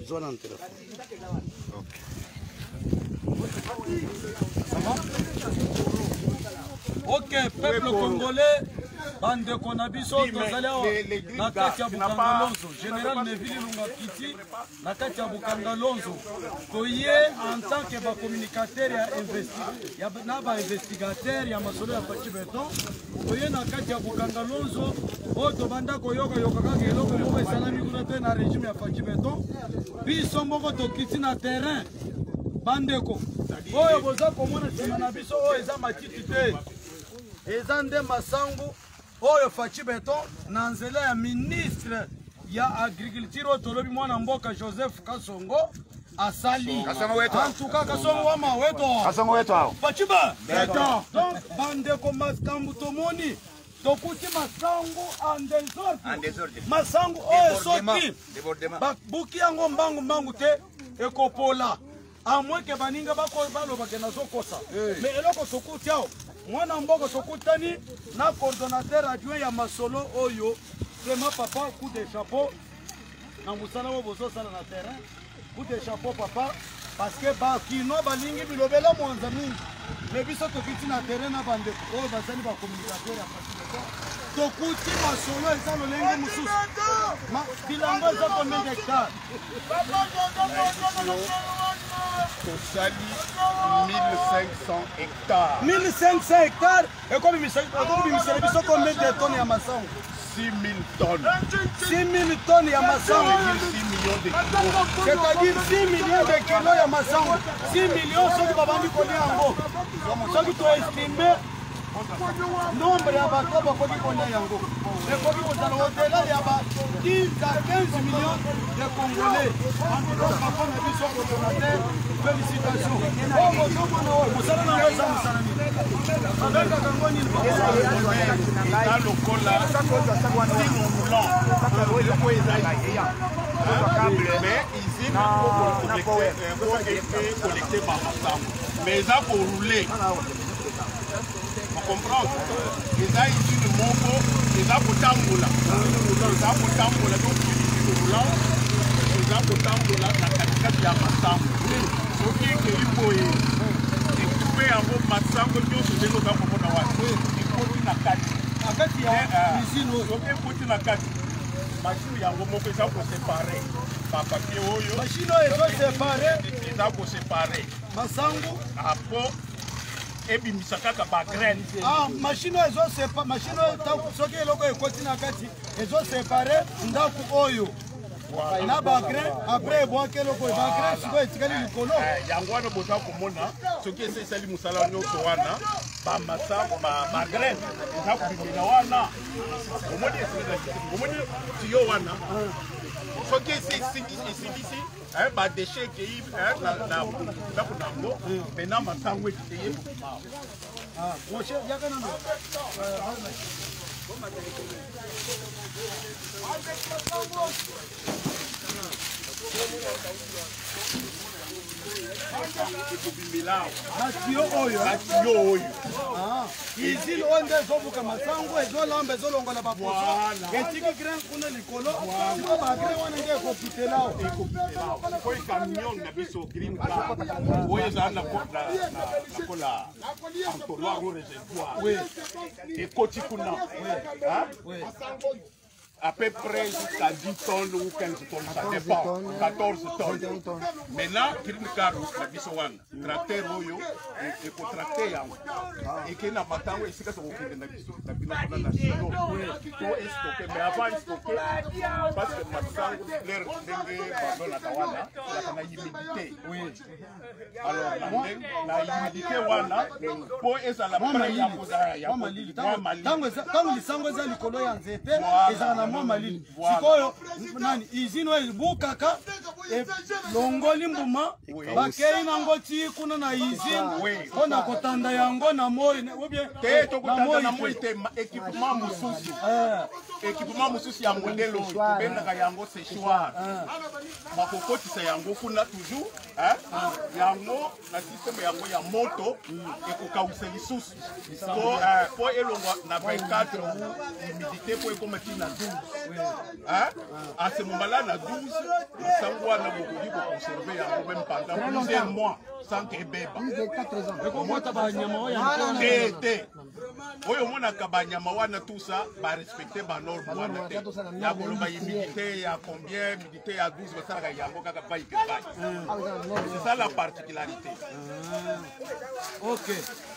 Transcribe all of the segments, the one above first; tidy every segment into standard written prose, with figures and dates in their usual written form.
Zona téléphone. Ok, peuple congolais, bande konabiso, tozali na kati ya Bukangalonzo, Général Neville Lunga Kiti, na kati ya Bukangalonzo. Toye en tant que ba communicateur ya investigateur ya masolo ya Fachi Beton, toye na kati ya Bukangalonzo, oto banda koyoka kaka eloko moko esalami kuna to na régime ya Fachi Beton. Biso moko tokiti na terrain bandeko. Oyo boza komona sima na biso oyo eza matiti te. Eza nde masango oyo Fachi Beton na nzela ya ministre ya agriculture otolobi mwana mboka Joseph Kasongo asali. En tout cas Kasongo wa maweto. Kasongo weto. Fachi Beton. Donc bandeko maskambu tomoni tokuti masango en désordre. Masango oyo soki buki yango mbangu te ekopola. A moins que baninga baloba ke nazokosa. Mais eloko sokuti ao mwana mboka sokutani na coordonnateur adjoint ya masolo oyo vraiment papa coup de chapeau na musala wo bozo sala na terrain coup de chapeau papa parce que ba kino balingi bilobela mwanza mingi mais biso tokiti na terrain na bande oyo basali ba communicateur ya Fachi tokuti masolo eza lolenge mususu bilango eza combien d'hectares Tosali 1500 hectares. 1500 hectares. Et comme il s'agit combien de tonnes à Massango? 6000 tonnes. 6000 tonnes à Massango. 6 millions de kilos. C'est-à-dire 6 millions de kilos à Massango. 6 millions, ceux qui vont venir en haut. Ceux qui ont estimé nombre ya bato bakoti konya yango ekoki kozala au-delà ya ba 10 à 15 millions de Congolais. En tout cas, papa na biso coordonnateur, félicitations. Oh mozomona oyo mosala na ngoza mosala nini abeka kango nini na lokola mais ici pour collecter ma masse mais ça pour rouler. On comprend. Les a ici le moko, les a potambola. Les a potambola donc roulant. Les a potambola na katikati ya masango. Soki ke ipo e couper en haut masango nyoso ndeko za komona wapi. Ikoti na kati. Akati ya usine oyo. Soki ikoti na kati. Machine yango moko eza ko séparer. Ba papier oyo. Machine oyo ezo séparer. Eza ko séparer. Masango apo ebimisakaka ba graine. Machine ezo séparer. Machine oyo soki eloko ekoti na kati ezo séparer ndaku oyo. Na ba graine après boake eloko ba graine siko etikali likolo. Yango wana boza komona soki esali musala nyonso wana ba masango ba graine eza kubimela wana. Omoni tiyo wana. Soki ici ba déchet qui na kunango pena masango eteye bukima. Mon cher yakana no. Matio oyo. Ici onde zobuka masango ezolamba ezolongola ba poso. Etiki grand kuna likolo. Siko ba grand wana nge kopitelao. Ko camion na biso green car. Oyo za na kola entonnoir ou réservoir. Oui. Et koti kuna. Oui. À peu près jusqu'à 10 tonnes ou 15 tonnes, ça dépend, 14 tonnes. Maintenant, green car, la bisowan, tracteur oyo, et pour tracter yango. Et qui n'a pas tant, et c'est que ça va na biso, na silo, mais avant il stocké, parce que maintenant, l'air dengue, pardon, la tawana, la humidité. Oui. Alors, la humidité wana, pour esa la près ya malili. Tango lisango za likolo ya nzete, eza na mwa malili. Sikoyo nani izino bukaka longoli mbuma bakei nango ti kuna na izine mpona kotanda yango na moi te tokotanda na moi te équipement mosusu équipement mosusu ya modelo tobendaka yango séchoir bakokotisa yango kuna toujours yango na systeme yango ya moto ekokausa lisusu po elongwa na 24 humidité po ekomaki na 12 à ce moment-là na 12 sango wana bokoki koconserve yango même pendant plusieurs mois sans que ebeba te oyo omonaka banyama wana tout ça barespecte banorme wana te ya koloba humidité ya combien humidité ya 12 basalaka yango kaka bai pe bai c'est ça la particularité. Ok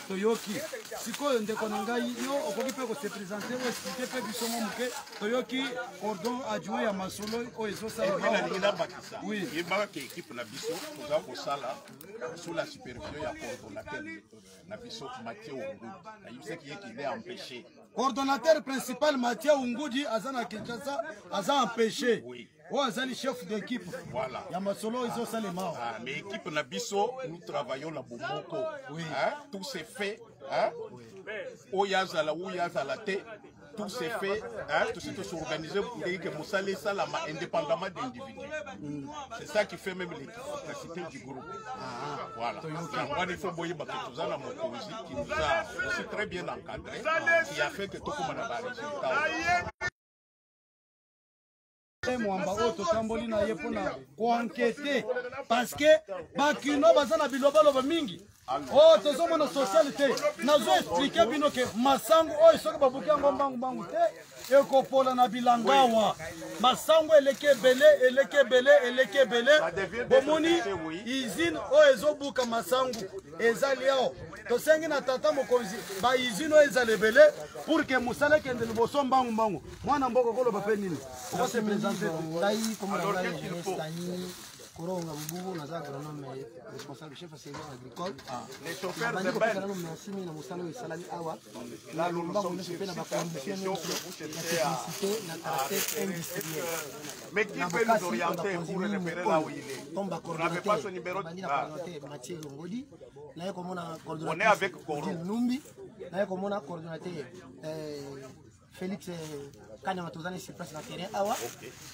toyoki sikoyo ndeko na ngai yo okoki mpe kose présenter oexplike mpe biso mo moke toyoki cordon adjoint ya masolo oyo ezosalanalingi nabakisa yebaka ke équipe na biso toza kosala sous la supervision ya coordonnateur na biso Mathieu Ungudi nayebisaki ye qu'il est empêché. Coordonnateur principal Mathieu Ungudi aza na Kinshasa aza empêché. Oh, azali chef d'équipe. Voilà. Ya masolo izo salema. Mais équipe na biso, nous travaillons la bomoko. Tout s'est fait. Oyazala ou yazala te. Tout s'est fait. Tout s'est organisé pour que Moussale Salama indépendamment d'individus. C'est ça qui fait même l'efficacité du groupe. Voilà. Il faut boyer Baketuzana Mokozi qui nous a aussi très bien encadré, qui a fait que tout le monde a des résultats. Mwamba oyo totamboli na ye mpona koankete parce que bakino baza na bilobaloba mingi oyo tozomona social te nazo explike bino ke masango oyo soki babuki yango mbangu te ekopola na bilangawa masango eleki ebele bomoni izine oyo ezobuka masango ezali awo tosengi na tata mokonzi baizine oyo ezala ebele pour ke mosala ekende liboso mbangu mwana mboka koloba mpe nini okose présente ngai komona ngai Jeunesse Tani Koronga Mbubu naza agronome responsable chef service agricole les chauffeurs de ben merci na mosala esalami awa la lomba on se fait na bacondition ya technicité na caractère industriel mais qui peut nous orienter pour repérer là où il est? On n'avait pas son numéro de Mathieu Ungudi na komona coordonnateur on est avec Koro Numbi na komona coordonnateur Félix Kanyama tozani sur place na terrain awa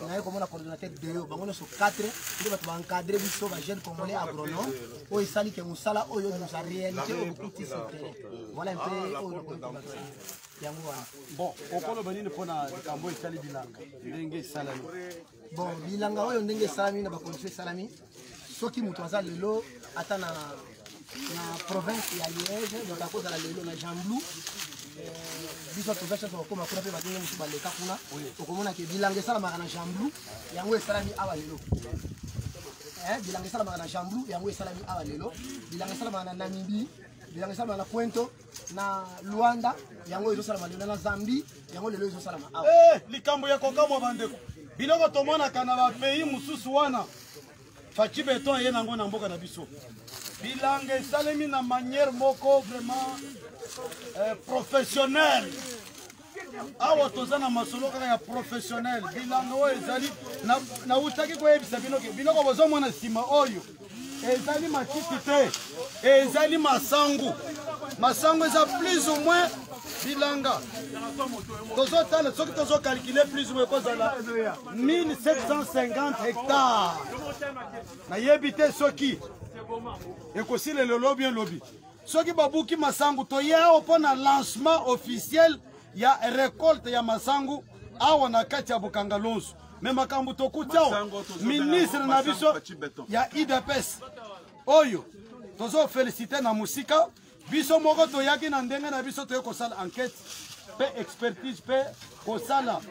na komona coordonnateur de bangono so 4 ndio batu encadrer biso ba jeune congolais agronome o isali ke musala oyo nous a réalité au petit sur terrain voilà un peu yango wana bon okolo banini pona likambo esali bilanga ndenge salami bon bilanga oyo ndenge salami na ba condition salami soki mutu aza lelo ata na province ya Liège donc akoza la lelo na Jamblou biso tozasha kokoma kuna pe batinga musu baleka kuna okomona ke bilanga esalamaka na Jamblou yango esalami awa lelo bilanga esalamaka na Jamblou yango esalami awa lelo bilanga esalamaka na Namibie bilanga esalamaka na Pointo na Luanda yango ezosalama lelo na Zambie yango lelo ezosalama awa likambo ya kokamwa bandeko biloko tomonaka na bapays mosusu wana faci beton ye nango na mboka na biso bilanga esalemi na manière moko vraiment professionnel awa toza na masolo kaka ya professionnel bilanga oyo ezali nautaki koyebisa binoke biloko bozomona nsima oyo ezali matiti te ezali masango eza plus ou moins bilanga tozotala soki tozokalkule plus ou moins ekozala 1750 hectares nayebi te soki ekosilela lobi lobi soki babuki masango toye awa mpona lancement officiel ya récolte ya masango awa na kati ya Bokanga Lonzo me makambo tokuti awa ministre na biso ya IDPS oyo tozo féliciter na musika biso moko toyaki na ndenge na biso toye kosala enquête pe expertise pe kosala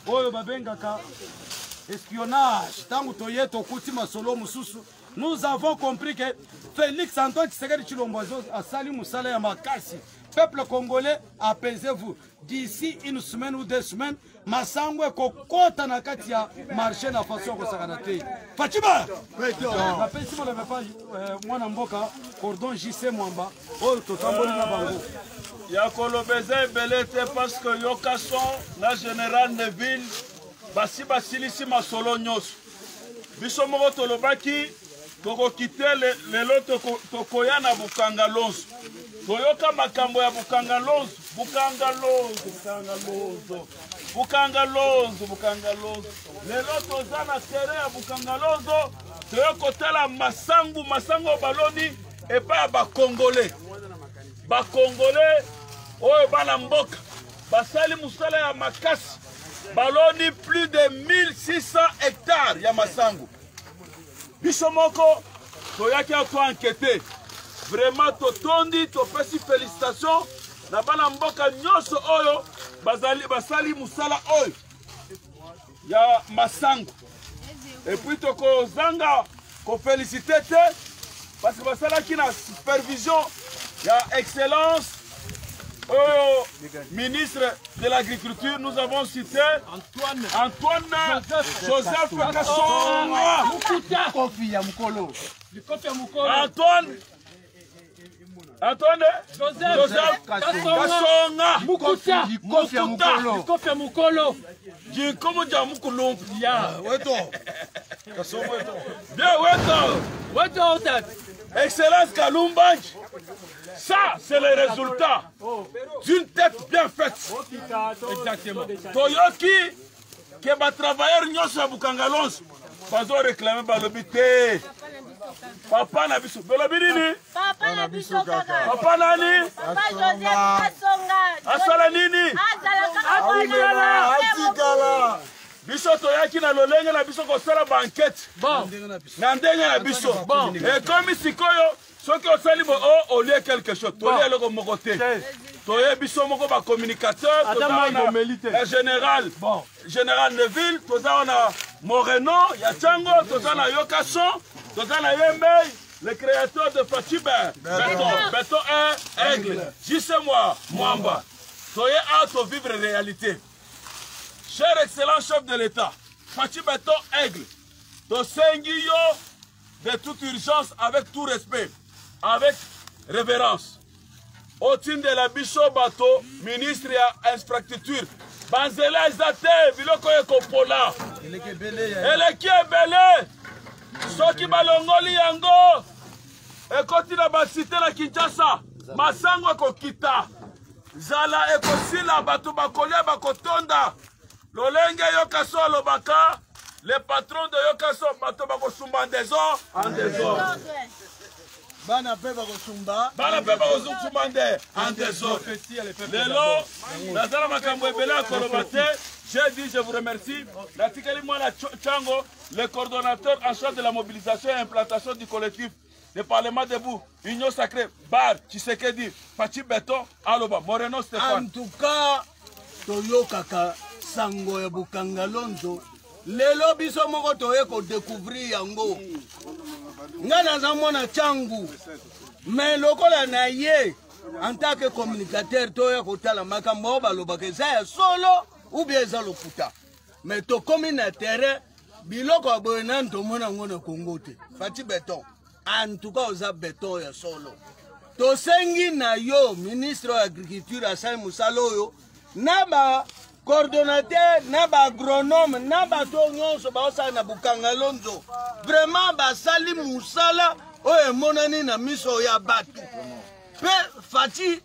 oyo babengaka espionnage tango toye tokuti masolo mususu. Nous avons compris que Félix Antoine Tshisekedi Tshilombo asali musala ya makasi. Peuple congolais, apaisez-vous. D'ici une semaine ou 2 semaines, masango ekokota na kati ya marché na façon kosakana te. Fatima! Na pesi mo le message mwana mboka cordon JC Mwamba oyo totamboli na bango. Ya kolobeza ebele te parce que yokason na général Neville basi basilisi masolo nyonso. biso moko tolobaki tokokite lelo tokoya na Bukanga Lonzo toyoka makambo ya Bukanga Lonzo lelo toza na tere ya Bukanga Lonzo toyokotala masangu baloni epa ya bakongole oyo bana mboka basali musala ya makasi baloni plus de 1600 hectares ya masangu biso moko toyaki ato enquêter vraiment totondi topesi félicitation na bana mboka nyonso oyo basali musala oyo ya masangu et puis tokozanga koféliciter te parce que basalaki na supervision ya excellence ministre de l'Agriculture, nous avons cité Antoine Joseph Kassonga. Antoine Joseph Kassonga. Excellence Kalumbanji. Ça, c'est le résultat d'une tête bien faite. Exactement. Toyoki, qui va travailler nyonso à Bukanga Lonzo, pas de réclamer par l'obité. Papa na biso. Bolobi nini? Papa na biso kaka. Papa nani? Papa Joseph Kassonga. Asala nini? Atikala. Biso toyaki na lolenge na biso kosala banquette. Bon. Na ndenge na biso. Bon. Et comme sikoyo soki osali bo o lieu quelque chose. Toye loko moko te. Toye biso moko ba communicateur, général. Bon. Général Neville, toza na Moreno, ya Tchango, toza na Yokason, toza na Yembe, le créateur de Fatiba. Béton est aigle. Jissez-moi, Mwamba. Toye hâte au vivre réalité. Cher excellent chef de l'État, Fachi Béton Aigle, Tosengiyo de toute urgence avec tout respect, avec révérence. Au titre de la Bicho Bato, ministre de l'infrastructure, Banzela Zate, Biloko Ekopola, Eleki Ebele, Soki Balongoli Yango, Ekoti na Basite la Kinshasa, Masango Ekokita, Zala Ekosila Bato Bakolia Bakotonda, Lolenge Yokaso Alobaka, les patrons de Yokaso Bato Bakosumba en désordre. En désordre. Bana pe bakosumba. Bana pe bakosumba en désordre. Lelo, Nazala Makambo Ebele Kolobate, j'ai dit, je vous remercie. Natikali Mwana Tchango, le coordonnateur en charge de la mobilisation et implantation du collectif le Parlement debout, Union Sacrée, Bar, Tshisekedi, Fachi Béton, Aloba, Moreno Stéphane. En tout cas, Toyokaka. Sango ya Bukanga Lonzo lelo biso moko toye ko découvrir yango ngana za mwana changu mais lokola na ye en tant que communicateur toye ko tala makambo balobaka eza ya solo ou bien eza lokuta mais to komi na terrain biloko aboye nan to mona ngona Kongo te Fachi Béton en tout cas oza béton ya solo to sengi na yo ministre de l'Agriculture Asai Musalo yo naba coordonnateur, naba agronome, naba to nyonso baosa na Bukanga Lonzo. Vraiment basali musala oye monani na miso ya batu. Pe Fachi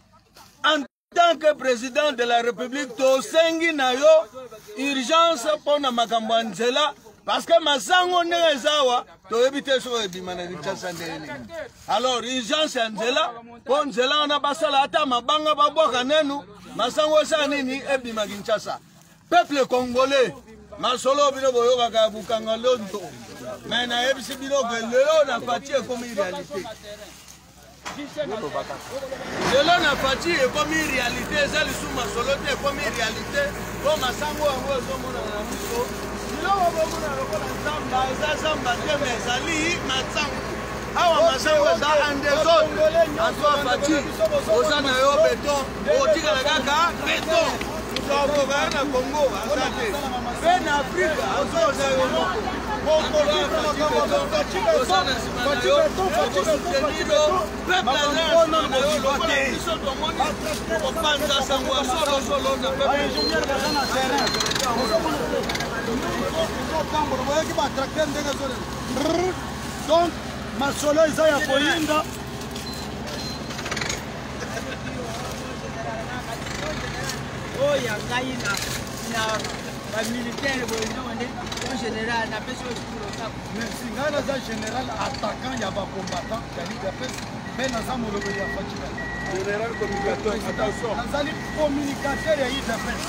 en tant que président de la République to sengi na yo urgence pona makambo nzela parce que masango nezawa to ebite so ebimana Kinshasa ndele. Alors urgence nzela po nzela na basala ata mabanga baboka nenu masango sa nini ebima Kinshasa. Peuple congolais masolo bino boyoka ka Bukanga Lonzo. Mais na ebisi bino que lelo na Fachi comme réalité. Lelo na Fachi comme réalité, ça le sous masolo te comme réalité. Comme masango ngo zo mona na miso. Lelo bomona lokola nzamba za zamba te mais ali matsango. Awa masango za andezone. Aso Fachi ozana yo béton, otika la kaka béton. Na Congo, asante. Ben Afrique, azoza yo moko. Moko la Donc, masolo eza ya koyinda oyo ngai na bamilitaire boyonde en général napesi osikoloka merci ngai naza général attaquant ya bacombattant ya ligue pesi mpe naza molobeli ya faciba Général communicateur, attention. nazali communicateur ya idps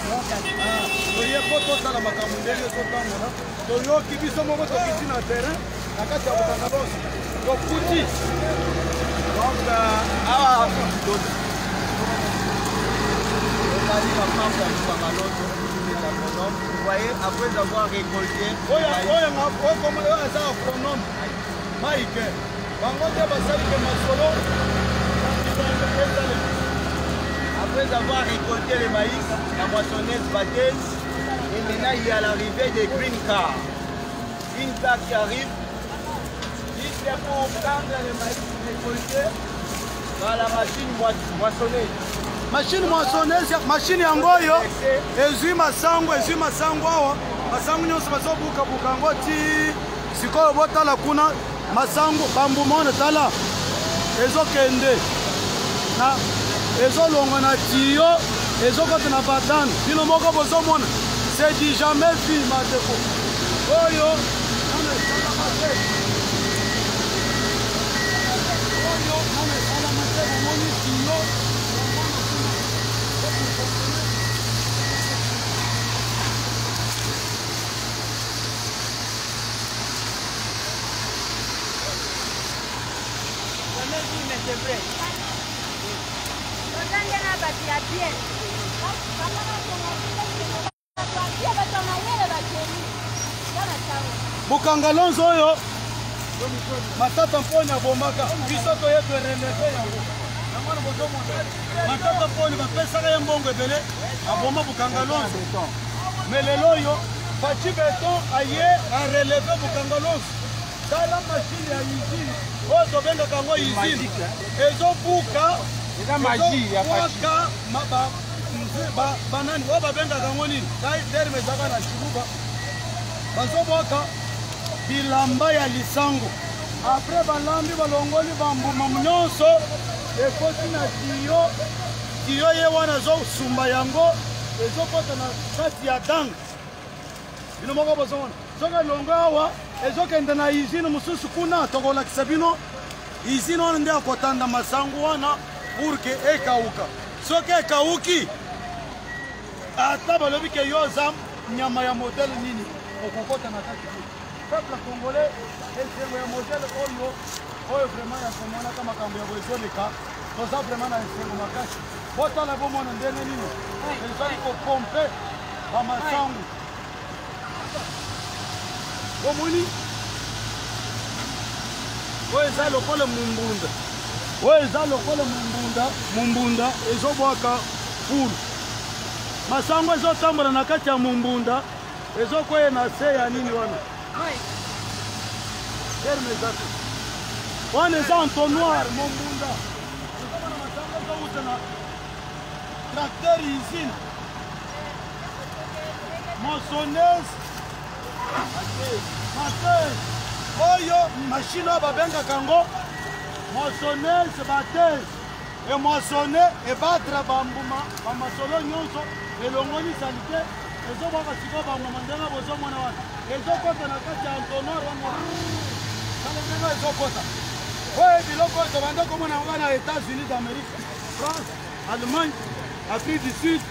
toye po totala makambo ndenge totambola toyoki biso moko tokiti na terrain na kati ya bokanga bonso tokuti donc awa ozali bamambo ya bokanga loso vous voyez après avoir récolté oyo aza agronome maike bango nde basalike masolo après avoir récolté le maïs, la moissonneuse batteuse, et maintenant il y a l'arrivée des green cars. Green car qui arrive, juste pour prendre le maïs récolté dans la machine moissonneuse. machine moissonneuse machine yango oyo ezwi masango awa masango nyonso bazobukabuka yango ti sikoyo botala kuna masango bambuma wana tala ezokende na ezolonga na tiyo ezokota na badane bino moko bozomona c'est du jamais vu mateko oyo ana esalama te omoni tiyo bokanga lonzo oyo matata mponi abomaka biso toye toreleve yango yangwana bozomona matata mponi bapesaka ye mbongo ebele aboma bokanga lonzo me lelo oyo faci beton aye areleve bokanga lonzo tala mashine ya usine oyo tobengaka yango usine ezobuka ezobwaka banani oyo babengaka yango nini terme ezaka na chibuba bazobwaka bilamba ya lisango apres balambi balongoli bambuma nyonso ekoti na tiyo ye wana ezosumba yango ezokota na kati ya dange bino moko bozomona soki elongo awa ezokende na usine mosusu kuna tokolakisa bino usine wana nde akotanda masango wana purke ekauka soki ekauki ata balobi ke yo oza nyama ya modele nini okokota na kati peuple congolais esengo ya modele oyo vraiment ya komonaka makambo ya boezoleka toza vraiment na esengo makasi botala bomona ndenge nini ezali kopompe bamasango bomoni oyo eza lokola mumbunda oyo eza lokola mumbunda ezobwaka fulu masango ezotambola na kati ya mumbunda ezokweye na se ya nini wana terme eza te wana eza entonnoir mumbunda ezobona masango ezouta na tracteur usine moissonneuse batteuse oyo mashine oyo babengaka yango moissonneuse batteuse emoissonne ebatre bambuma bamasolo nyonso elongoli salite ezobwaka sikoyo bambuma ndenge bozomona wana ezokota na kati ya entonnoir wana kala ndenge ezokota oyo biloko oyo tobanda komona yango na États-Unis d'Amérique, France, Allemagne, Afrique du Sud,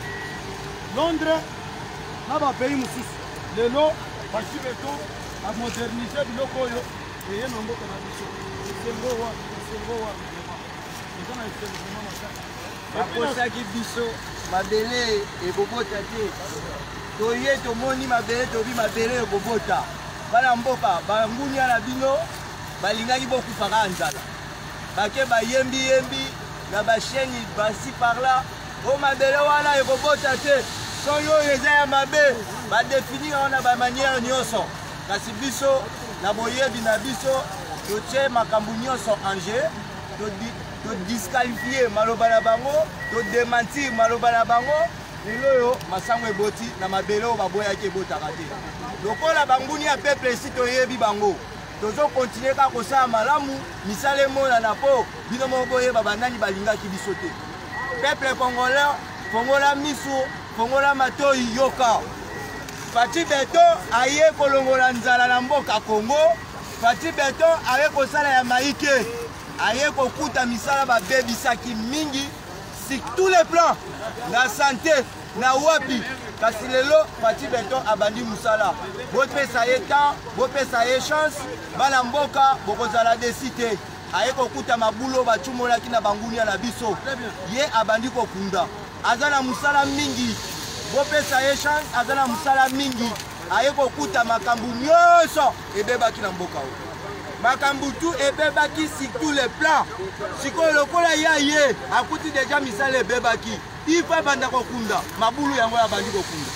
Londres na bapays mosusu lelo basi beto amodernize biloko oyo eye na mboka na biso esengo wa eza na esengo makasi bakosaki biso mabele ekobota te toye tomoni mabele tobi mabele ekobota bana mboka bangunia na bino balingaki bokufaka nzala bake bayembi na basheni basi parla o mabele wana ekobota te soki oyo eza ya mabe badefinir yango na bamaniere nyonso kasi biso na boyebi na biso totie makambo nyonso en jeu todisqualifie maloba na bango todementir maloba na bango lelo oyo masango eboti na mabele oyo baboyaki ebotaka te lokola banguni ya peuple esi toyebi bango tozokontinue kaka kosala malamu misala emonana mpo bino moko boyeba banani balingaki biso te peuple congolais fongola miso fongola matoi yoka Fati Beto aye kolongola nzala na mboka Congo Fati Beto aye kosala ya maike aye kokuta misala babebisaki mingi sur tous les plans na santé na wapi kasi lelo Fati Beto abandi musala bopesa ye temps bopesa ye chance bana mboka bokozala desite aye kokuta mabulo bachumolaki na bangunia na biso ye abandi kokunda azana musala mingi bopesa ye chance azana musala mingi aye kokuta makambu nyonso ebebaki na mboka oyo makambu tu ebebaki sur tous les plans sikoyo lokola ye akuti deja misala ebebaki ifa banda kokunda mabulu yango ya bandi kokunda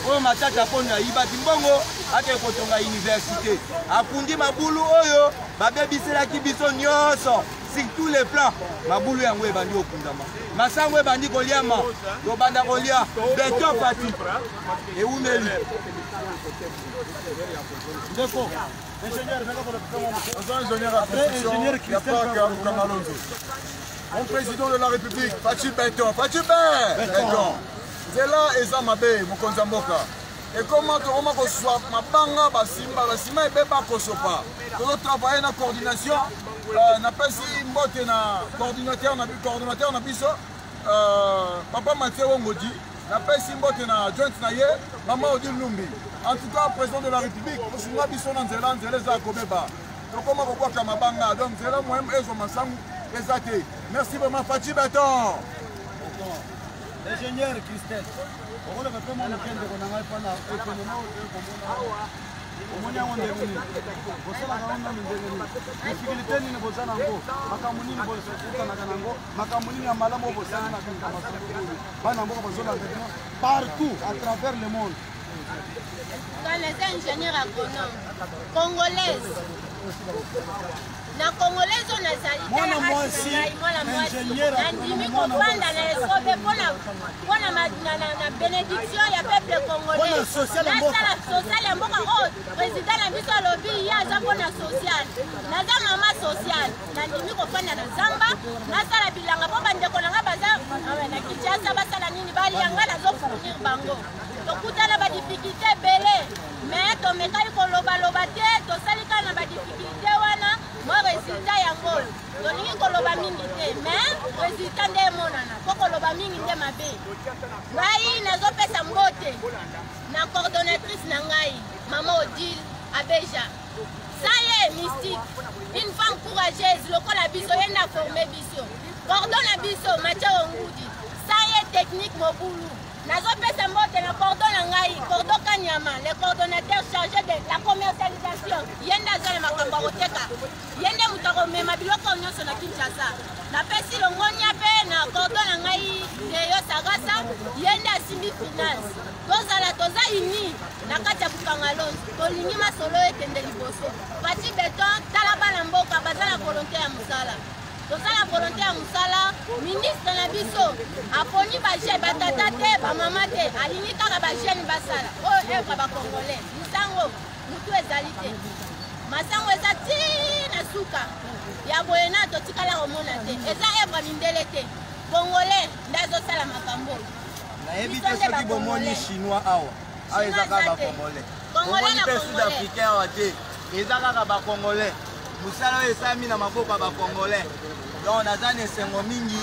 oyo matata poni ayibaki mbongo ake kotonga université akundi mabulu oyo babebiselaki biso nyonso sur tous les plans mabulu yango ebandi kokundama masango ebandi koliama tobanda kolia Beto Fati eumeli ndeko Mon président de la République, Fati Beto, Fati Beto, Zela Eza Mabe, Mokonzamboka. Et comment tu reçois ma banga, Basima et Beba Kosopa. Nous travaillons en coordination, n'a pas si mbote na coordinateur na biso, Papa Mathieu Wongodi, n'a pas si mbote na joint naye, Maman Odile Numbi. En tout cas, président de la République, nous sommes biso dans Zela, Zela Kobeba. Donc comment on voit que ma banga, donc Zela moi-même et son massang. Merci vraiment Fati Beto. Ingénieur Christelle. On va faire mon week-end de Ronanga et pendant partout à travers le monde. Les ingénieurs agronomes congolaises. Na congolaise on azali mwana mwasi ingénieur ndimi kopanda na esobe pona na bénédiction ya peuple congolais na social ya mboka o président na biso alobi ya aza pona social naza mama social na ndimi kopanda na zamba nasala bilanga po bandeko nanga baza na Kinshasa basala nini balianga nazofournir bango tokutana badifficulté ebele mais tomekali kolobaloba te tosalika na badifficulté wana moi résultat yango tolingi koloba mingi te mais résultat nde emonana po koloba mingi nde mabe ngai nazopesa mbote na coordonnatrice na ngai Mama Odile Abeja saye mystique une femme courageuse lokola biso yenda former biso coordonne biso Mathieu Wongudi saye technique mobulu nazopesa mbote na cordon na ngai cordon Kanyama le coordonnateur chargé de la commercialisation yenda zala makambo koteka yende mutako mema biloko nyonso na Kinshasa napesi longonia pe na cordon na ngai Deyo Sagasa yenda simbi finance toza ini na kati ya Bukangalonzo tolingi masolo ekende liboso Fati Beto tala bana mboka bazala volonté ya musala tozala volonté ya musala ministre na biso aponi bajeune batata te bamama te alingi kaka bajeune basala oyo evre bacongolais misango mutu ezali te masango eza ti na suka ya boye na totikala komona te eza evre mindele te congolais nde azosala makambo nayebi te soki bomoni chinois awa eza kaka bacongolais bomoni mpe sud-africain awa te eza kaka bacongolais musala oyo esami na maboko ya bacongolais donc naza na esengo mingi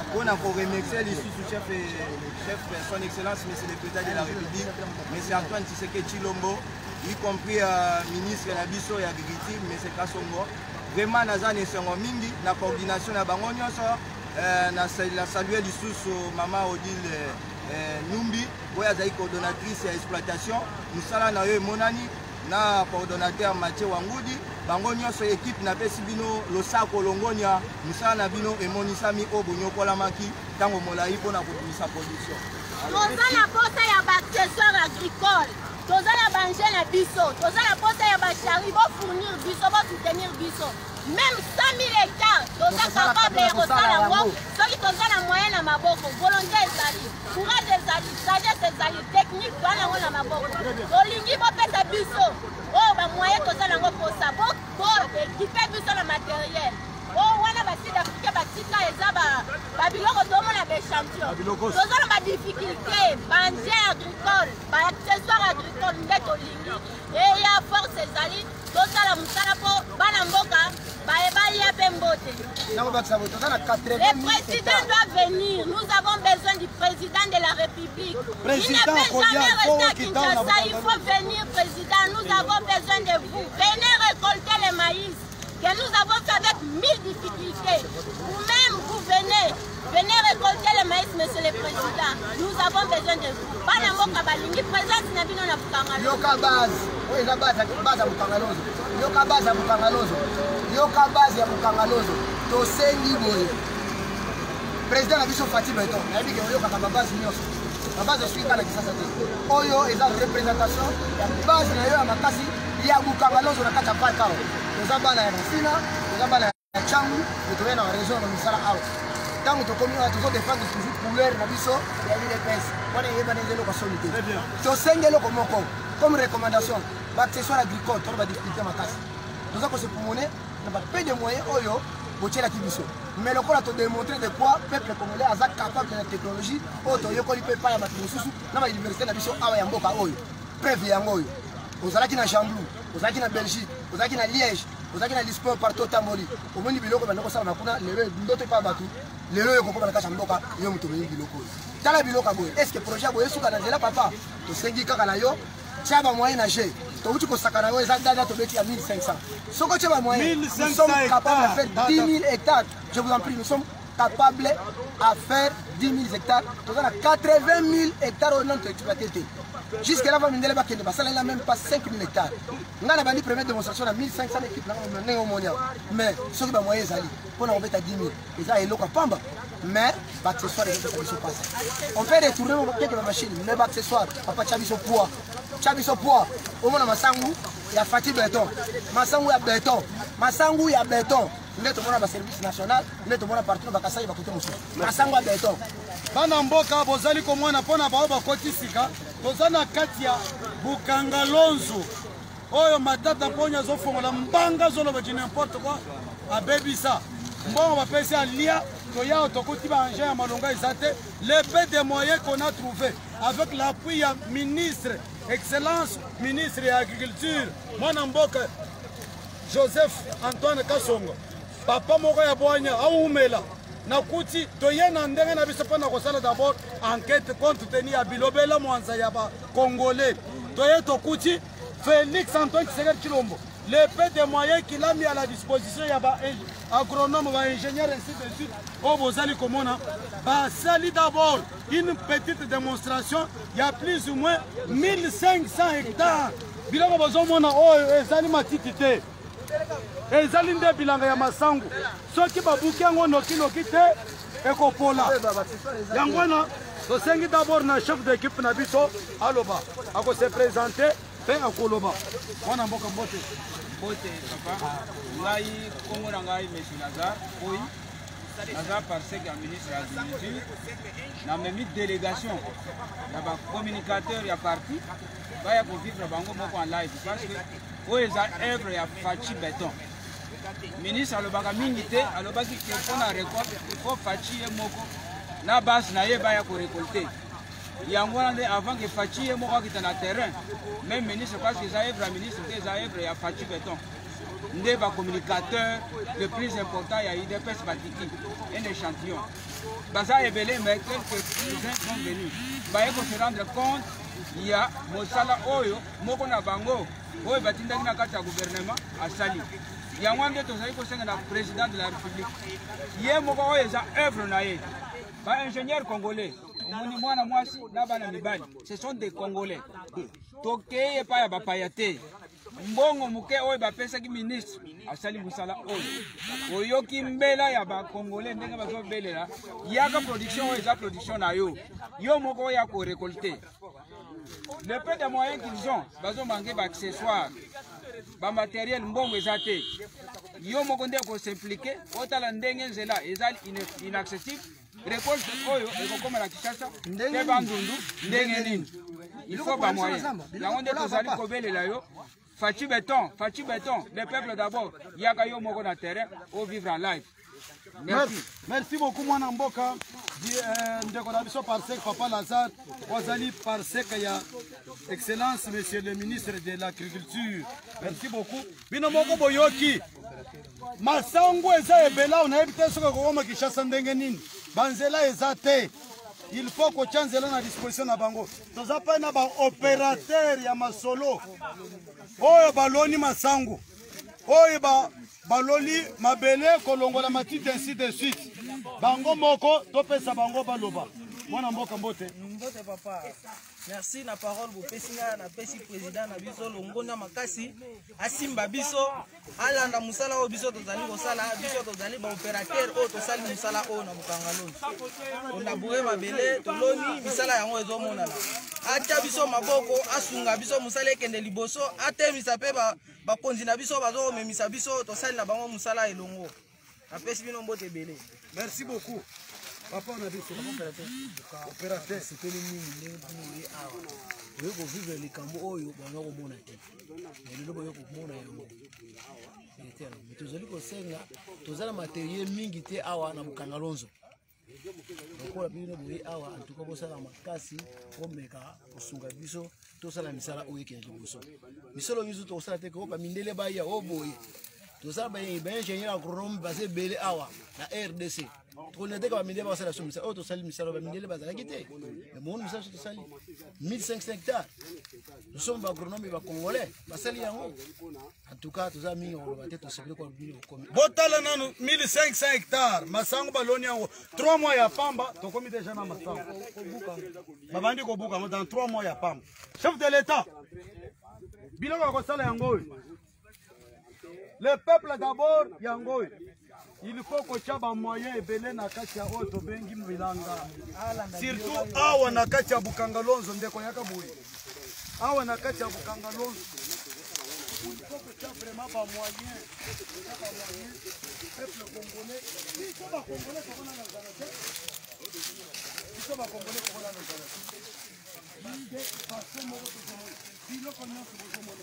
mpona koremercie lisusu chef son excellence monsieur le président de la république monsieur Antoine Tshisekedi Tshilombo y compris ministre na biso ya agriculture monsieur Kasongo vraiment naza na esengo mingi na coordination na bango nyonso na salue lisusu Mama Odile Numbi oyo azali coordonnatrice ya exploitation musala na yo emonani na coordonnateur Mathieu Wongudi bango nyonso équipe napesi bino losako longonia musala na bino emonisami o bonyokolamaki ntango molai mpona kobimisa production toza na posa ya baaccessoire agricole toza na banje na biso toza na pota ya bachari bofournir biso bosoutenir biso même 100 000 hectares toza capable ya kosala yango soki toza na moyen na maboko volonté ezali courage ezali sagesse ezali technique toza nango na maboko tolingi bopesa biso oyo bamoyen toza nango posa boekipe biso na matériel oyo wana basud africain batika eza babiloko tomona baéchantillon toza na badifficulté bandier agricole baaccessoire agricole nde tolingi eya force ezali tosala mosala mpo bana mboka bayebalia mpe mbote. Le président doit venir. Nous avons besoin du président de la République. Il ne peut jamais rester à Kinshasa. Il faut venir, président. Nous avons besoin de vous. Venez récolter le maïs que nous avons fait avec 1000 difficultés. Vous-même, vous venez. Venez récolter le maïs, monsieur le président. Nous avons besoin de vous. Banamoka balingi présence na bino na Bukangalozo. Yoka base. Oui, la base à Bukangalozo. Yoka base à Bukangalozo. Yoka base à Bukangalozo. Tosengi boye. Président na biso Fatih Beton. Na bi ke yoka ka base nyonso. La base suis kana kisasa te. Oyo eza représentation ya base na yo ya makasi ya Bukangalozo na kata pa kao. Eza bana ya Rufina, eza bana ya Changu, to na région na misala out. Tant que nous avons défendu toujours couleur na biso ya l'UDPS on est évalué ko solide to sengelo ko moko comme recommandation accessoire agricole to ba difficulté makasi nous avons se pulmoner na ba peu de moyens oyo bochela kibiso mais le quoi to démontrer de quoi peuple congolais a capable de la technologie auto yokoli pe pa ya matususu na ba université na biso awa ya mboka oyo preuve yango oyo ozalaki na Jamblou ozalaki na Belgique ozalaki na Liège ozalaki na Lisbonne partout tamoli omoni biloko banoko sala makuna lelo ndoto pa batu lelo yo kokoma na kasha mboka yo muto bengi biloko tala biloko boye est-ce que projet boye suka na nzela papa to sengi kaka na yo chaba moyen na je to uti ko sakana yo eza dada to beti ya 1500 soko chaba moyen nous sommes capables de faire 10 000 hectares je vous en prie nous sommes capables à faire 10 000 hectares to na 80 000 hectares au non to exploiter. Jusqu'à là, on n'a même pas 5 000 hectares. On a une première démonstration à 1500 équipes. Mais ce qui est moyen, on a 10 000. Et ça, il y a pas. Mais, l'accessoire, on fait des tournées quelques machines. Mais l'accessoire, papa, tu as mis son poids. Tu as mis son poids. Au moins, Massangou, il y a Fatih Béton. Massangou, il y a béton. Massangou, il y a béton. Nous avons un service national. Nous avons un partout. Nous avons un partout. Massangou, il y a béton. Bana mboka bozali komona pona bao bakoti sika toza na kati ya Bukangalozo oyo matata ponya zofongola mbanga zoloba di n'importe quoi abebisa mbongo bapesi alia toya otokoti ba engin ya malonga ezate le peu de moyens qu'on a trouvé avec l'appui ya ministre excellence ministre ya agriculture mwana mboka Joseph Antoine Kasongo papa moko ya boanya aumela nakuti toyena ndenge na biso pona kosala d'abord enquête compte tenu ya bilobela mwanza ya ba congolais toye tokuti Félix Antoine Tshisekedi Tshilombo les peu de moyens qu'il a mis à la disposition ya ba agronome ba ingénieur ainsi de suite au bozali komona ba sali d'abord une petite démonstration il y a plus ou moins 1500 hectares biloko bozomona oyo ezali matiti te ezali nde bilanga ya masangu soki babuki yango noki te ekopola yango wana tosengi d'abord na chef d'équipe na biso aloba akose présenter mpe akoloba mwana mboka mbote papa ngai kongo na ngai monsieur Lazare oyi naza parsec ya ministre ya agriculture na memi délégation ya bacommunicateur ya parti baya kovivre bango moko en live parce que oyo eza œuvre ya Fatih Beton ministre alobaka mingi te alobaki ke mpona récolte il faut Fatih ye moko na base na ye baya korécolte yango wana nde avant ke Fatih ye moko akita na terrain même ministre parce que eza œuvre ya ministre te eza œuvre ya Fatih Beton nde bacommunicateur le plus important ya UDPS batiki un échantillon baza ebele mais quelques-uns sont venus baye ko se rendre compte il y a mosala oyo moko na bango oyo batindaki na kati ya gouvernement asali yango nde tozali kosenga na président de la république ye moko oyo eza œuvre na ye ba ingénieur congolais omoni mwana mwasi na bana mibali ce sont des congolais tokeye pa ya bapaya te mbongo moke oyo bapesaki ministre asali mosala oyo oyoki mbela ya bakongole ndenge bazobelela yaka production oyo eza production na yo yo moko oyo ya korekolte le peu de moyens qu'ils ont bazomange baaccessoire bamateriel mbongo eza te yo moko nde kosimplike otala ndenge nzela eza inaccessible récolte oyo ekokoma na Kinshasa te bandundu ndenge nini il faut bamoyen yango nde tozali kobelela yo Fachi Béton, le peuple d'abord, yaka yo moko na terrain, au vivre en live. Merci. Merci beaucoup, Mwana Mboka. Ndeko na biso par sec, Papa Lazare. Wazali par sec, ya Excellence, Monsieur le ministre de l'Agriculture. Merci beaucoup. Bino moko boyoki. Masango eza ebela, on a évité ce que Roma Kinshasa ndenge nini. Banzela eza te. Il faut que chanzela na disposition na bango. Toza pa na ba opérateur ya masolo. Oyo baloni masango. Oyo baloli mabele kolongola matite ainsi de suite. Bango moko topesa bango baloba. Mwana mboka mbote. Mbote papa. Merci na parole vous pesinga na pesi président na biso longona makasi asimba biso alanda musala o biso tozali kosala biso tozali ba opérateur o tosali musala o na mukangalo. On a bourré mabele toloni misala yango ezomonana. Acha biso maboko asunga biso musala ekende liboso atemisa pe ba konzi na biso bazo memisa biso tosali na bango musala elongo. Na pesi bino mbote belé. Merci beaucoup. Papa, on a dit que l'opérateur, c'était le minimum. Vous pouvez vivre les cambos, vous pouvez vous monater. Mais nous pouvons vous monater. Mais tous les gens tous les matériels mingité awa na mukangalonzo. Donc la bino boye awa en tout cas vous sala makasi omeka osunga biso to sala misala oyekenje biso. Misolo biso to sala te ko ba mindele ba ya oboye. To sala ba ingénieur agronome basé belé awa na RDC. On a dit que les gens sont mis à l'autre salle, mais mon message est sali 1500 hectares. Nous sommes agronomes et congolais. En tout cas, tous les amis ont été tous les comme. Botala nanu 1500 hectares. Masango baloni yango 3 mois ya pamba. To komi déjà na masango. Babandi ko buka dans 3 mois ya pamba. Chef de l'État. Biloko ko sala yango. Le peuple d'abord yango. Il faut que tu aies des moyens et na kati ya oto bengi milanga. Surtout awa na kati ya Bukangalonzo ndeko yaka boye. Awa na kati ya Bukangalonzo. Il faut que tu aies vraiment des moyens. Peuple congolais, il faut pas congolais pour la Nazareth. Il faut pas congolais pour la Nazareth. Il est passé mon retour. Il le connaît sur mon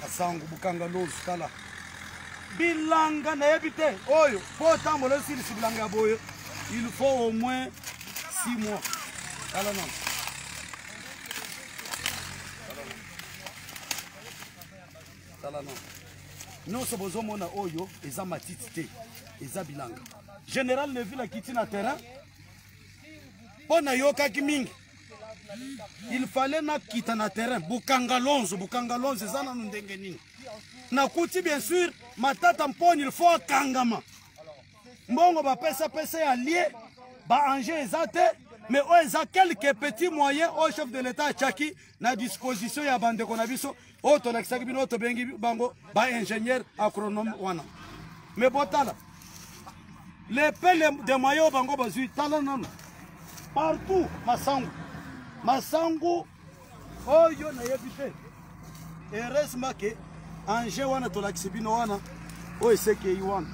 Masango Bukangalonzo tala bilanga na ebite oyo po tambola sili bilanga ya boyo il faut au moins 6 mois tala non tala non non so bozomona oyo eza matiti te eza bilanga général ne vila kiti na terrain pona yokaki mingi. Il fallait na kita na terrain Bukangalonzo eza na ndenge nini na kuti bien sûr matata mponi il faut kangama mbongo ba pesa ya lié ba enjeu ezate mais o eza quelques petits moyens au chef de l'état chaki na disposition ya bande konabiso o to lakisaki bino to bengi bango ba ingénieur agronome wana mais botala les pelles de moyens bango bazui tala non partout Masango oyo na yebite heureusement que anje wana to lakisibino wana o eseke yiwana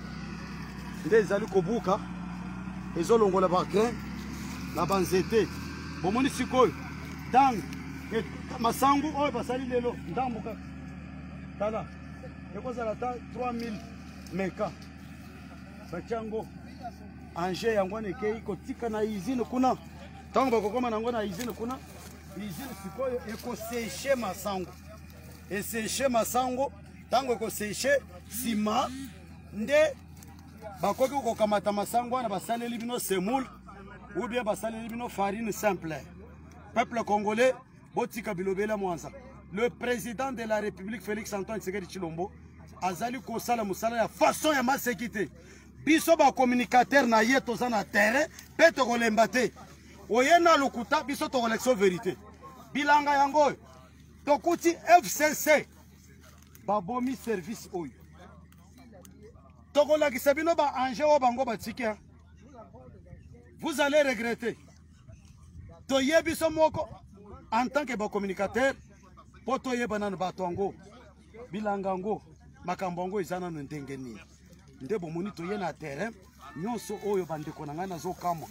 nde ezali kobuka ezolongola ba grain na banzete bomoni sikoyo dang masango oyo basali lelo ndambuka tala ekozala ta 3000 meka bachango anje yango nekei kotika na izine kuna tango bakokoma nango na izine kuna izine sikoyo ekoseche masango eséche masango ntango ekoséche nsima nde bakoki kokamata masango wana basaleli bino semoule ou bien basaleli bino farine simple. Peuple congolais botika bilobela mwanza. Le président de la République Félix Antoine Tshisekedi Tshilombo azali kosala musala ya façon ya masekite. Biso ba communicateur na ye toza na terrain pe to kolemba te. Oyena lokuta biso to collection vérité. Bilanga yango tokuti FCC babomi service oyo. Tokolakisa bino ba anje o bango batiki. Vous allez regretter. Toye biso moko en tant que ba communicateur po toye banana batongo bilangango makambongo izana no ndenge nini. Ndebo moni toye na terrain nyonso oyo bandeko na ngana zo kamwa